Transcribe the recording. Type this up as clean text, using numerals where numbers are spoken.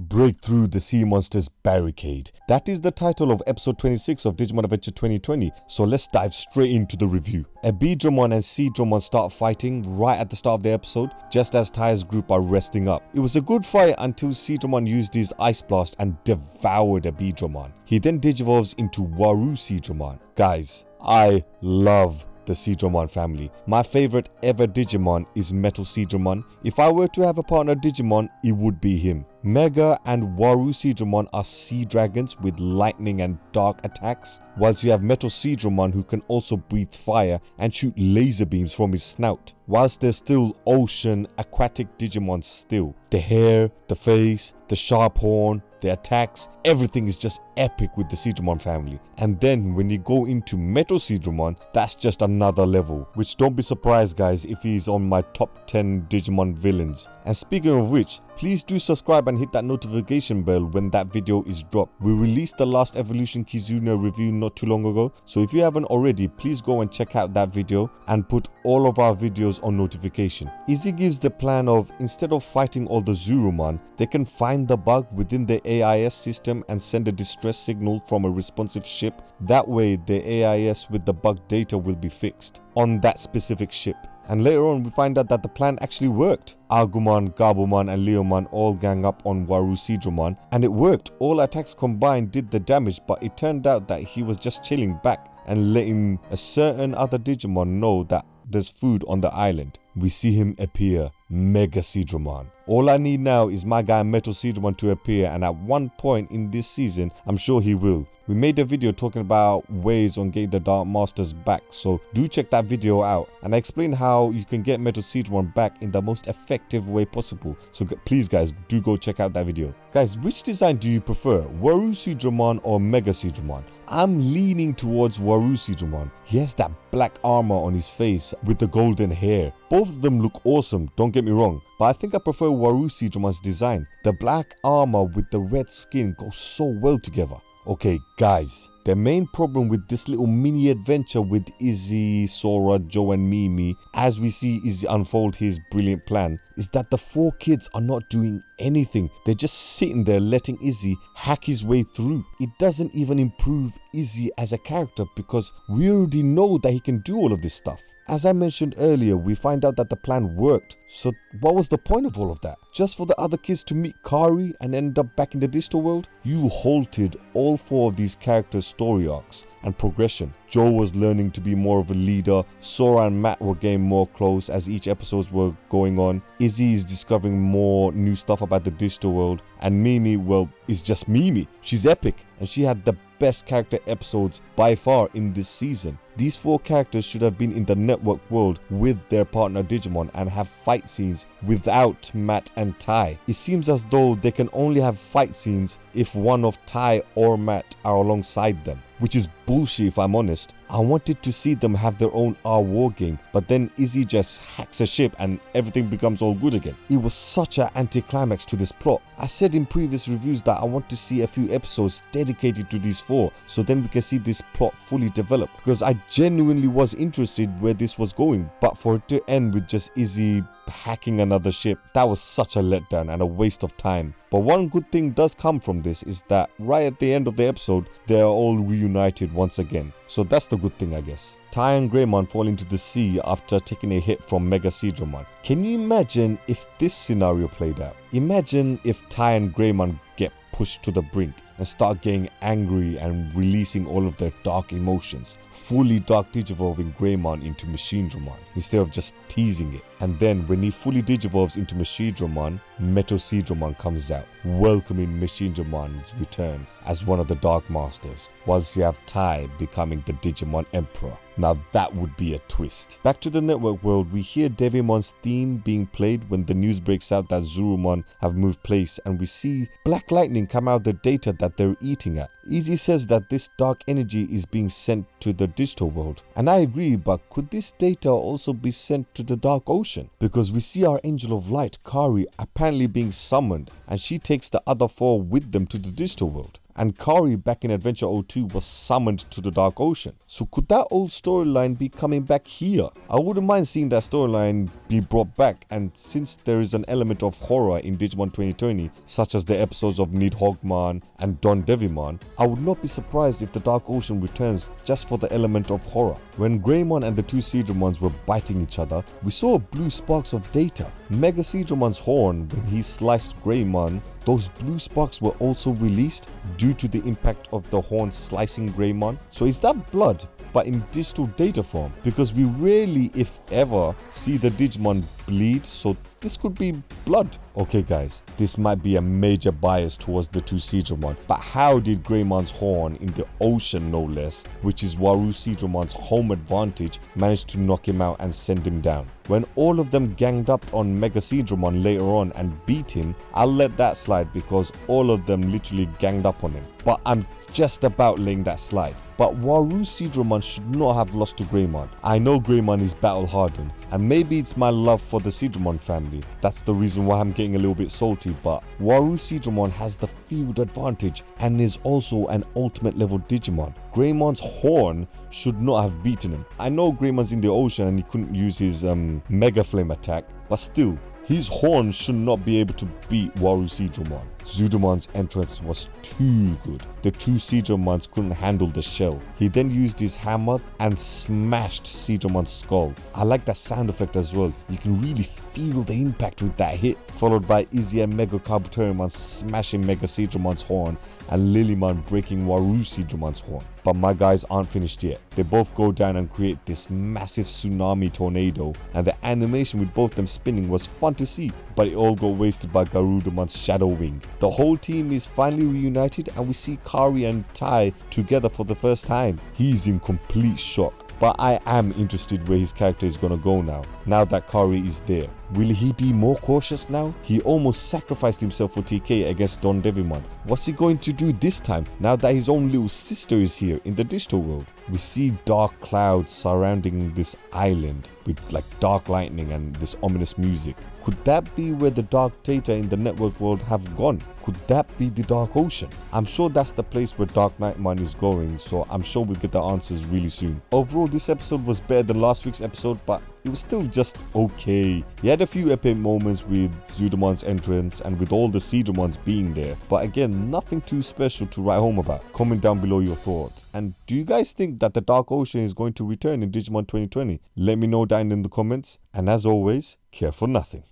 Break through the sea monster's barricade. That is the title of episode 26 of Digimon Adventure 2020, so let's dive straight into the review. Seadramon and Seadramon start fighting right at the start of the episode, just as Tai's group are resting up. It was a good fight until Seadramon used his Ice Blast and devoured Seadramon. He then digivolves into Waruseadramon. Guys, I love the Seadramon family. My favorite ever Digimon is Metal Seadramon. If I were to have a partner Digimon, it would be him. Mega and Waruseadramon are sea dragons with lightning and dark attacks, whilst you have Metal Seadramon who can also breathe fire and shoot laser beams from his snout. Whilst they're still ocean aquatic Digimon still. The hair, the face, the sharp horn, the attacks, everything is just epic with the Seadramon family. And then when you go into Metal Seadramon, that's just another level, which don't be surprised guys if he's on my top 10 Digimon villains. And speaking of which, please do subscribe and hit that notification bell when that video is dropped. We released the last Evolution Kizuna review not too long ago, so if you haven't already, please go and check out that video and put all of our videos on notification. Izzy gives the plan of, instead of fighting all the Zurumon, they can find the bug within the AIS system and send a distress signal from a responsive ship. That way the AIS with the bug data will be fixed on that specific ship. And later on we find out that the plan actually worked. Agumon, Gabumon and Leomon all gang up on Waruseadramon, and it worked. All attacks combined did the damage, but it turned out that he was just chilling back and letting a certain other Digimon know that there's food on the island. We see him appear, Megaseadramon. All I need now is my guy Metal Seadramon to appear, and at one point in this season, I'm sure he will. We made a video talking about ways on getting the Dark Masters back, so do check that video out. And I explained how you can get Metal Seadramon back in the most effective way possible. So please guys, do go check out that video. Guys, which design do you prefer, Waruseadramon or Megaseadramon? I'm leaning towards Waruseadramon. He has that black armor on his face with the golden hair. Both of them look awesome, don't get me wrong, but I think I prefer Waruseadramon's design. The black armor with the red skin goes so well together. Okay guys, the main problem with this little mini adventure with Izzy, Sora, Joe and Mimi, as we see Izzy unfold his brilliant plan, is that the four kids are not doing anything. They're just sitting there letting Izzy hack his way through. It doesn't even improve Izzy as a character because we already know that he can do all of this stuff. As I mentioned earlier, we find out that the plan worked. So what was the point of all of that? Just for the other kids to meet Kari and end up back in the digital world? You halted all four of these characters' story arcs and progression. Joe was learning to be more of a leader. Sora and Matt were getting more close as each episodes were going on. Izzy is discovering more new stuff about the digital world. And Mimi, well, is just Mimi. She's epic and she had the best character episodes by far in this season. These four characters should have been in the network world with their partner Digimon and have fight scenes without Matt and Tai. It seems as though they can only have fight scenes if one of Tai or Matt are alongside them, which is bullshit if I'm honest. I wanted to see them have their own R-War game, but then Izzy just hacks a ship and everything becomes all good again. It was such an anticlimax to this plot. I said in previous reviews that I want to see a few episodes dedicated to these four, so then we can see this plot fully develop, because I genuinely was interested where this was going, but for it to end with just Izzy hacking another ship, that was such a letdown and a waste of time. But one good thing does come from this is that right at the end of the episode, they are all reunited once again. So that's the good thing, I guess. Tai and Greymon fall into the sea after taking a hit from Megaseadramon. Can you imagine if this scenario played out? Imagine if Tai and Greymon get pushed to the brink and start getting angry and releasing all of their dark emotions, fully dark digivolving Greymon into Machineadramon instead of just teasing it. And then when he fully digivolves into Machineadramon, Metal Seadramon comes out, welcoming Machineadramon's return as one of the Dark Masters, whilst you have Tai becoming the Digimon Emperor. Now that would be a twist. Back to the network world, we hear Devimon's theme being played when the news breaks out that Zurumon have moved place, and we see black lightning come out of the data that they're eating at. Izzy says that this dark energy is being sent to the digital world, and I agree, but could this data also be sent to the Dark Ocean? Because we see our Angel of Light, Kari, apparently being summoned, and she takes the other four with them to the digital world. and Kari back in Adventure 02 was summoned to the Dark Ocean. So could that old storyline be coming back here? I wouldn't mind seeing that storyline be brought back, and since there is an element of horror in Digimon 2020, such as the episodes of Nidhoggman and Don Devimon, I would not be surprised if the Dark Ocean returns just for the element of horror. When Greymon and the two Seadramons were biting each other, we saw blue sparks of data. Megaseadramon's horn, when he sliced Greymon, those blue sparks were also released due to the impact of the horn slicing Greymon. So is that blood, but in digital data form? Because we rarely, if ever, see the Digimon bleed, so this could be blood. Okay guys, this might be a major bias towards the two Seadramon, but how did Greymon's horn in the ocean, no less, which is Waruseadramon's home advantage, manage to knock him out and send him down? When all of them ganged up on Megaseadramon later on and beat him, I'll let that slide because all of them literally ganged up on him. But I'm just about laying that slide. But Waruseadramon should not have lost to Greymon. I know Greymon is battle hardened, and maybe it's my love for the Seadramon family that's the reason why I'm getting a little bit salty, but Waruseadramon has the field advantage and is also an ultimate level Digimon. Greymon's horn should not have beaten him. I know Greymon's in the ocean and he couldn't use his Mega Flame attack, but still, his horn should not be able to beat Waruseadramon. Seadramon's entrance was too good. The two Seadramons couldn't handle the shell. He then used his hammer and smashed Seadramon's skull. I like that sound effect as well. You can really feel the impact with that hit. Followed by Izzy and Megacarbuterimon smashing Megaseadramon's horn and Lilymon breaking Waruseadramon's horn. But my guys aren't finished yet. They both go down and create this massive tsunami tornado, and the animation with both them spinning was fun to see, but it all got wasted by Garudamon's Shadow Wing. The whole team is finally reunited and we see Kari and Tai together for the first time. He's in complete shock. But I am interested where his character is gonna go now that Kari is there. Will he be more cautious now? He almost sacrificed himself for TK against Don Devimon. What's he going to do this time now that his own little sister is here in the digital world? We see dark clouds surrounding this island with like dark lightning and this ominous music. Could that be where the dark data in the network world have gone? Could that be the Dark Ocean? I'm sure that's the place where Dark Knightmon is going, so I'm sure we'll get the answers really soon. Overall, this episode was better than last week's episode, but it was still just okay. He had a few epic moments with Seadramon's entrance and with all the Seadramons being there, but again, nothing too special to write home about. Comment down below your thoughts. And do you guys think that the Dark Ocean is going to return in Digimon 2020? Let me know down in the comments. And as always, care for nothing.